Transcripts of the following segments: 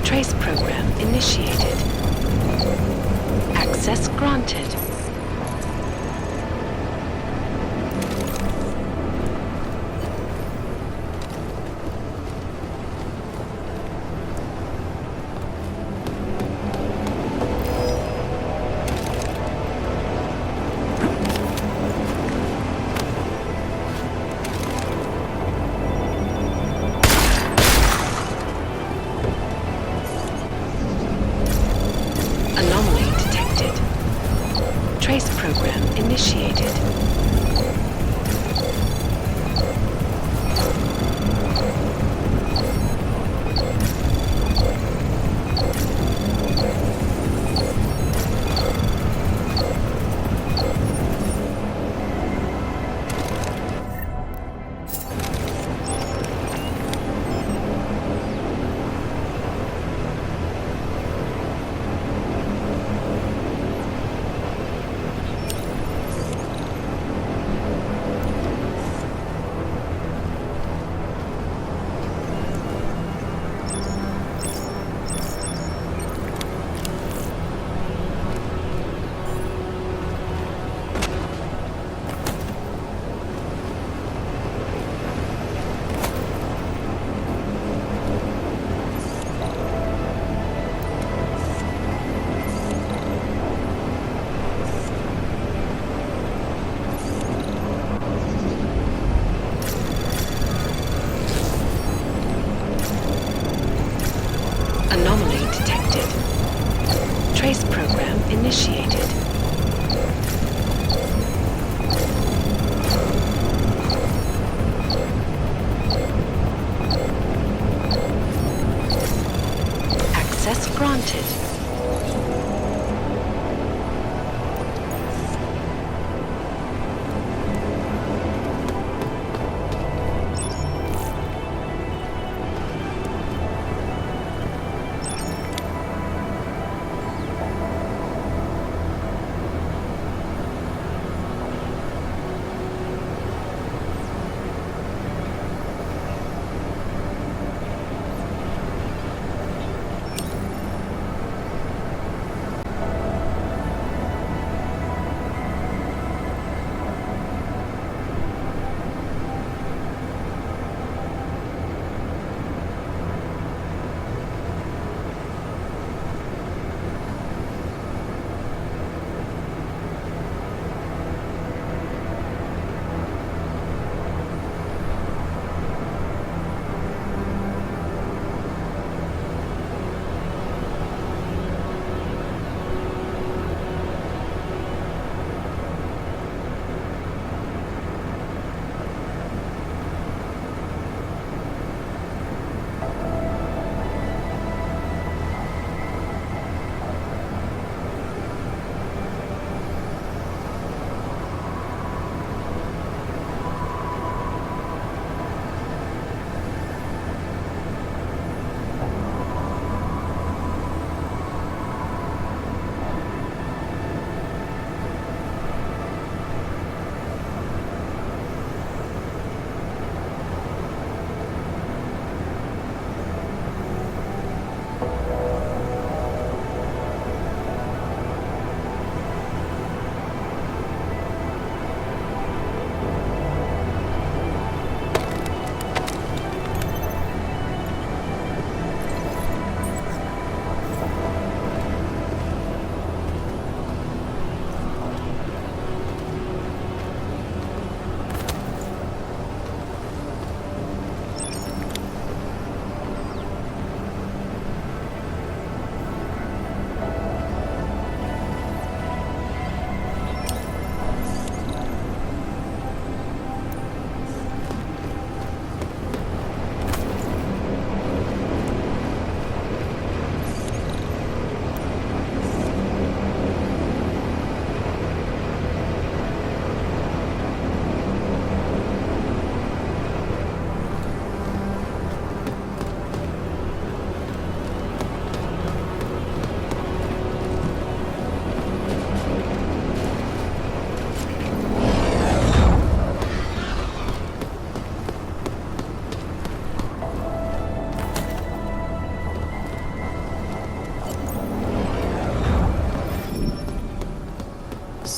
Trace program initiated. Access granted. Trace program initiated. Anomaly detected. Trace program initiated. Access granted.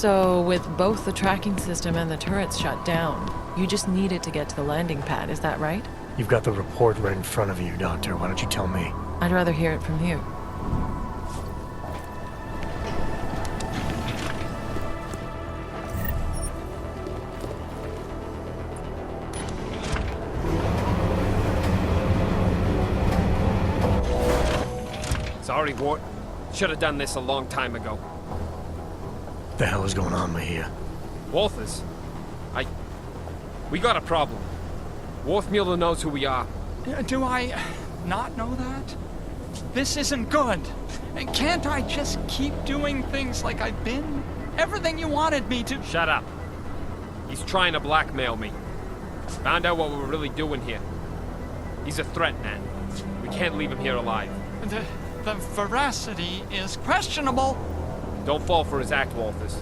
So, with both the tracking system and the turrets shut down, you just needed to get to the landing pad, is that right? You've got the report right in front of you, Doctor. Why don't you tell me? I'd rather hear it from you. Sorry, Wart. Should have done this a long time ago. What the hell is going on, Mahia? Walthers? We got a problem. Worthmuller knows who we are. Do I not know that? This isn't good. Can't I just keep doing things like I've been? Everything you wanted me to... Shut up. He's trying to blackmail me. Found out what we're really doing here. He's a threat, man. We can't leave him here alive. The veracity is questionable. Don't fall for his act, Walthers.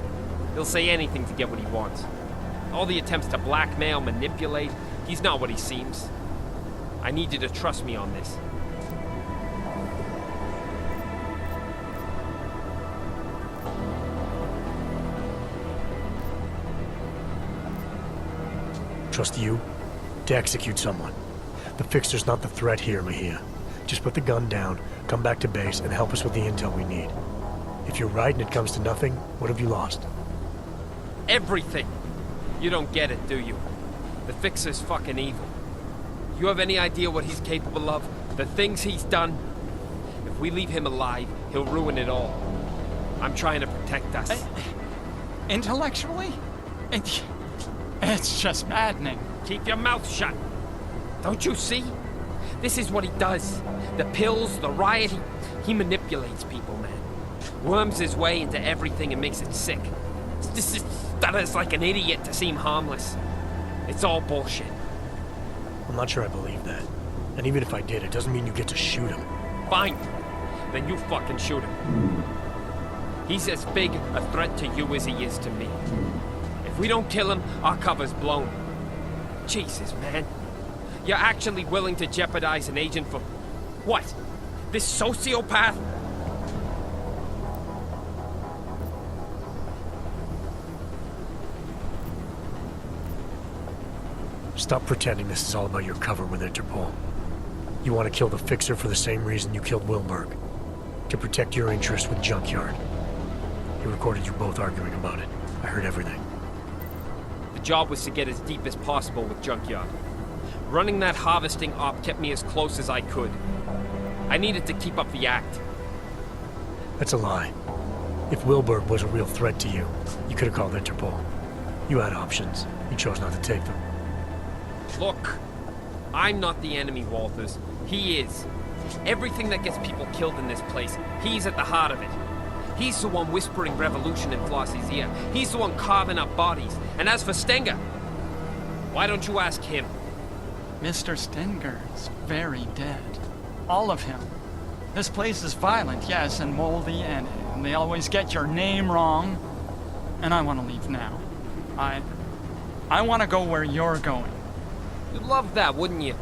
He'll say anything to get what he wants. All the attempts to blackmail, manipulate, he's not what he seems. I need you to trust me on this. Trust you to execute someone. The Fixer's not the threat here, Mahia. Just put the gun down, come back to base, and help us with the intel we need. If you're right and it comes to nothing, what have you lost? Everything! You don't get it, do you? The Fixer's fucking evil. You have any idea what he's capable of? The things he's done? If we leave him alive, he'll ruin it all. I'm trying to protect us. Intellectually? It's just maddening. Keep your mouth shut! Don't you see? This is what he does. The pills, the riot, he manipulates people, man. Worms his way into everything and makes it sick. Stutters like an idiot to seem harmless. It's all bullshit. I'm not sure I believe that. And even if I did, it doesn't mean you get to shoot him. Fine. Then you fucking shoot him. He's as big a threat to you as he is to me. If we don't kill him, our cover's blown. Jesus, man. You're actually willing to jeopardize an agent for... what? This sociopath? Stop pretending this is all about your cover with Interpol. You want to kill the Fixer for the same reason you killed Wilberg. To protect your interests with Junkyard. He recorded you both arguing about it. I heard everything. The job was to get as deep as possible with Junkyard. Running that harvesting op kept me as close as I could. I needed to keep up the act. That's a lie. If Wilberg was a real threat to you, you could have called Interpol. You had options. You chose not to take them. Look, I'm not the enemy, Walthers. He is. Everything that gets people killed in this place, he's at the heart of it. He's the one whispering revolution in Flossie's ear. He's the one carving up bodies. And as for Stenger, why don't you ask him? Mr. Stenger's very dead. All of him. This place is violent, yes, and moldy, and they always get your name wrong. And I want to leave now. I want to go where you're going. You'd love that, wouldn't you?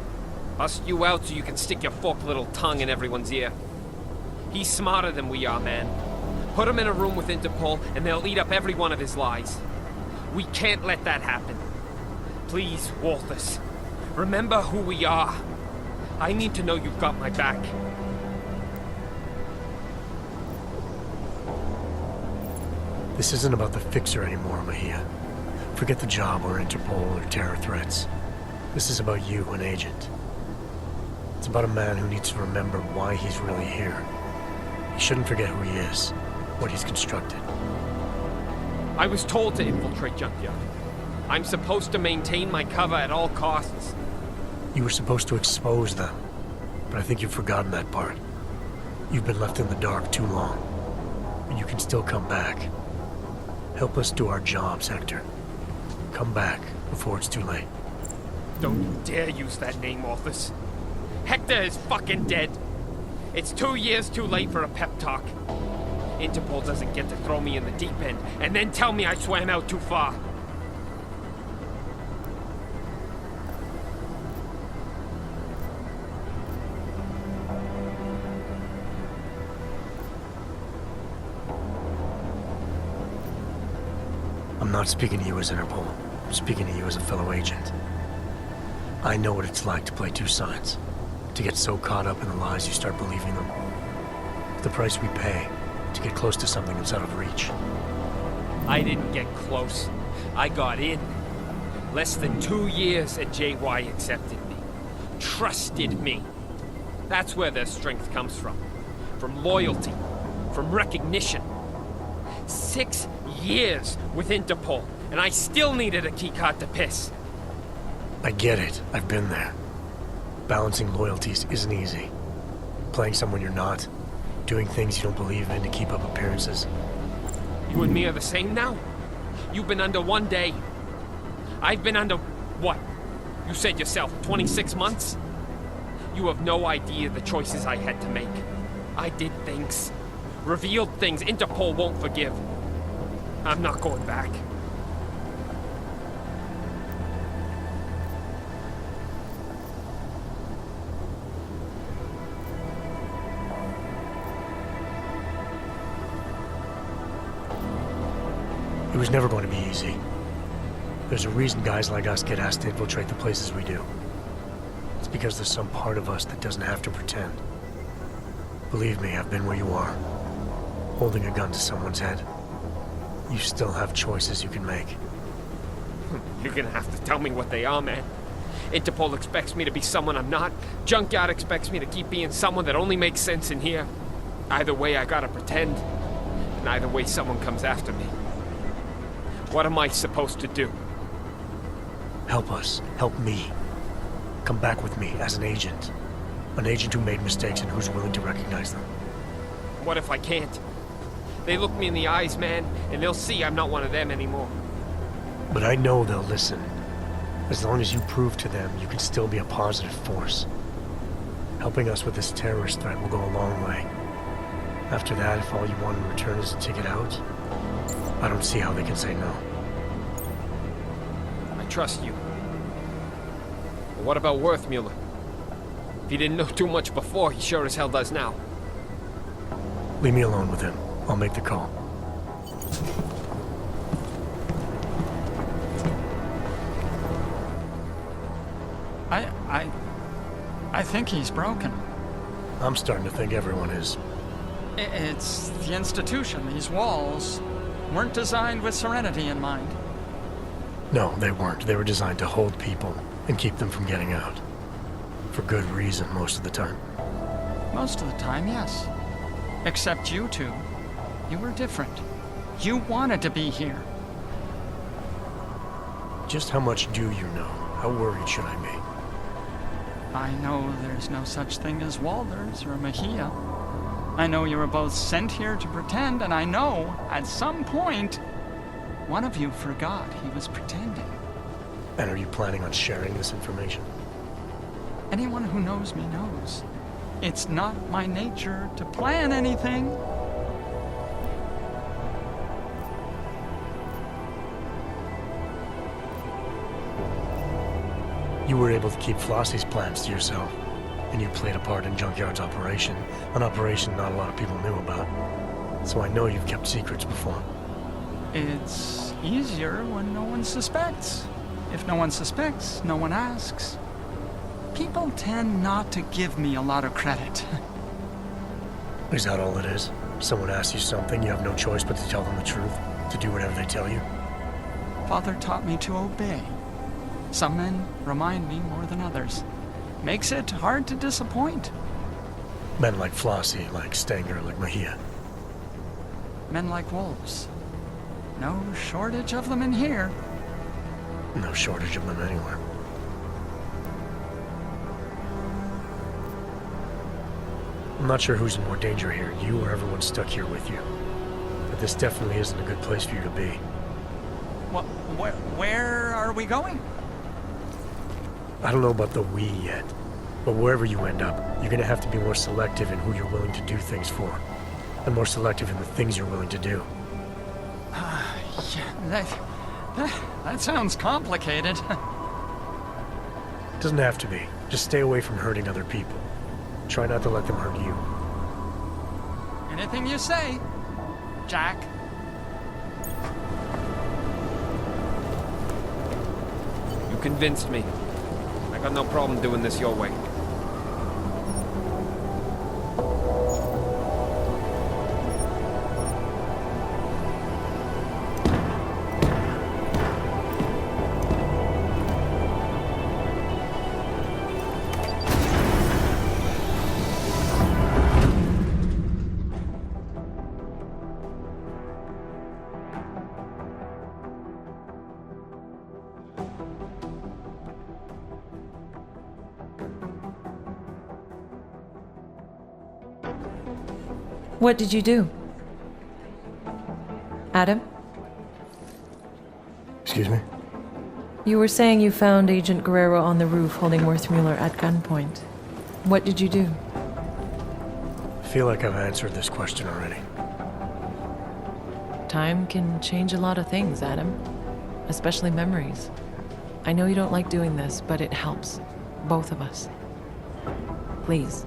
Bust you out so you can stick your forked little tongue in everyone's ear. He's smarter than we are, man. Put him in a room with Interpol, and they'll eat up every one of his lies. We can't let that happen. Please, Walthers, remember who we are. I need to know you've got my back. This isn't about the Fixer anymore, Mahia. Forget the job or Interpol or terror threats. This is about you, an agent. It's about a man who needs to remember why he's really here. He shouldn't forget who he is, what he's constructed. I was told to infiltrate Junkyard. I'm supposed to maintain my cover at all costs. You were supposed to expose them, but I think you've forgotten that part. You've been left in the dark too long, but you can still come back. Help us do our jobs, Hector. Come back before it's too late. Don't you dare use that name, Walthers. Hector is fucking dead. It's 2 years too late for a pep talk. Interpol doesn't get to throw me in the deep end and then tell me I swam out too far. I'm not speaking to you as Interpol. I'm speaking to you as a fellow agent. I know what it's like to play two sides. To get so caught up in the lies you start believing them. The price we pay to get close to something that's out of reach. I didn't get close. I got in. Less than 2 years and JY accepted me. Trusted me. That's where their strength comes from. From loyalty. From recognition. 6 years with Interpol, and I still needed a keycard to piss. I get it. I've been there. Balancing loyalties isn't easy. Playing someone you're not. Doing things you don't believe in to keep up appearances. You and me are the same now. You've been under 1 day. I've been under, what? You said yourself, 26 months? You have no idea the choices I had to make. I did things. Revealed things Interpol won't forgive. I'm not going back. It was never going to be easy. There's a reason guys like us get asked to infiltrate the places we do. It's because there's some part of us that doesn't have to pretend. Believe me, I've been where you are. Holding a gun to someone's head. You still have choices you can make. You're gonna have to tell me what they are, man. Interpol expects me to be someone I'm not. Junkyard expects me to keep being someone that only makes sense in here. Either way, I gotta pretend. And either way, someone comes after me. What am I supposed to do? Help us. Help me. Come back with me as an agent. An agent who made mistakes and who's willing to recognize them. What if I can't? They look me in the eyes, man, and they'll see I'm not one of them anymore. But I know they'll listen. As long as you prove to them you can still be a positive force. Helping us with this terrorist threat will go a long way. After that, if all you want in return is a ticket out, I don't see how they can say no. I trust you. But what about Worthmuller? If he didn't know too much before, he sure as hell does now. Leave me alone with him. I'll make the call. I think he's broken. I'm starting to think everyone is. It's the institution. These walls weren't designed with serenity in mind. No, they weren't. They were designed to hold people and keep them from getting out. For good reason, most of the time. Most of the time, yes. Except you two. You were different. You wanted to be here. Just how much do you know? How worried should I be? I know there's no such thing as Walters or Mejia. I know you were both sent here to pretend, and I know, at some point, one of you forgot he was pretending. And are you planning on sharing this information? Anyone who knows me knows. It's not my nature to plan anything. You were able to keep Flossie's plans to yourself, and you played a part in Junkyard's operation, an operation not a lot of people knew about. So I know you've kept secrets before. It's easier when no one suspects. If no one suspects, no one asks. People tend not to give me a lot of credit. Is that all it is? Someone asks you something, you have no choice but to tell them the truth, to do whatever they tell you? Father taught me to obey. Some men remind me more than others. Makes it hard to disappoint. Men like Flossie, like Stenger, like Mejia. Men like wolves. No shortage of them in here. No shortage of them anywhere. I'm not sure who's in more danger here, you or everyone stuck here with you. But this definitely isn't a good place for you to be. Where are we going? I don't know about the we yet, but wherever you end up, you're gonna have to be more selective in who you're willing to do things for, and more selective in the things you're willing to do. Yeah, that sounds complicated. It doesn't have to be. Just stay away from hurting other people. Try not to let them hurt you. Anything you say, Jack. You convinced me. I got no problem doing this your way. What did you do? Adam? Excuse me? You were saying you found Agent Guerrero on the roof holding Worthmuller at gunpoint. What did you do? I feel like I've answered this question already. Time can change a lot of things, Adam. Especially memories. I know you don't like doing this, but it helps. Both of us. Please.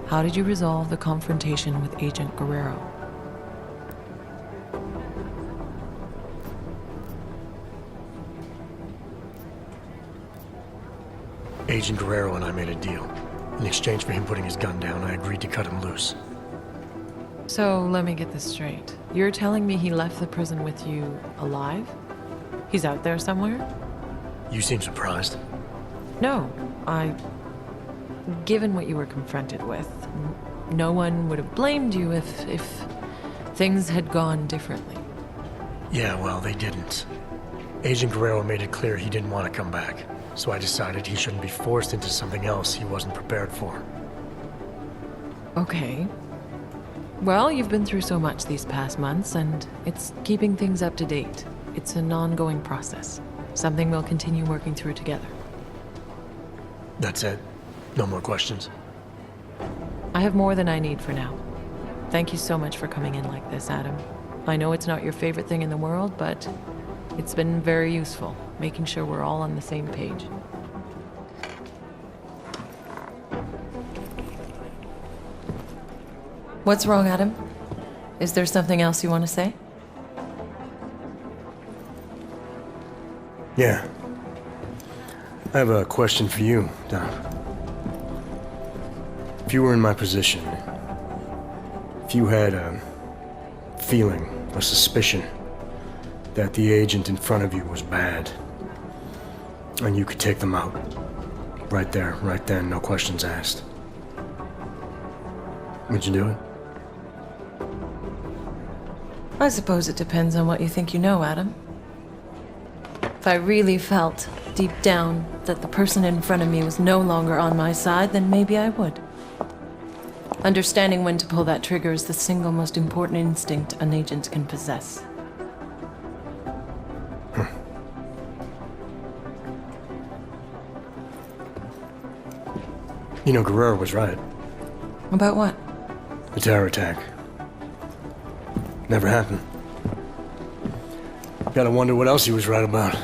How did you resolve the confrontation with Agent Guerrero? Agent Guerrero and I made a deal. In exchange for him putting his gun down, I agreed to cut him loose. So, let me get this straight. You're telling me he left the prison with you alive? He's out there somewhere? You seem surprised. No, given what you were confronted with, no one would have blamed you if things had gone differently. Yeah, well, they didn't. Agent Guerrero made it clear he didn't want to come back, so I decided he shouldn't be forced into something else he wasn't prepared for. Okay. Well, you've been through so much these past months, and it's keeping things up to date. It's an ongoing process. Something we'll continue working through together. That's it. No more questions. I have more than I need for now. Thank you so much for coming in like this, Adam. I know it's not your favorite thing in the world, but it's been very useful, making sure we're all on the same page. What's wrong, Adam? Is there something else you want to say? Yeah. I have a question for you, Don. If you were in my position, if you had a feeling, a suspicion, that the agent in front of you was bad, and you could take them out, right there, right then, no questions asked, would you do it? I suppose it depends on what you think you know, Adam. If I really felt, deep down, that the person in front of me was no longer on my side, then maybe I would. Understanding when to pull that trigger is the single most important instinct an agent can possess. You know, Guerrero was right. About what? The terror attack. Never happened. Gotta wonder what else he was right about.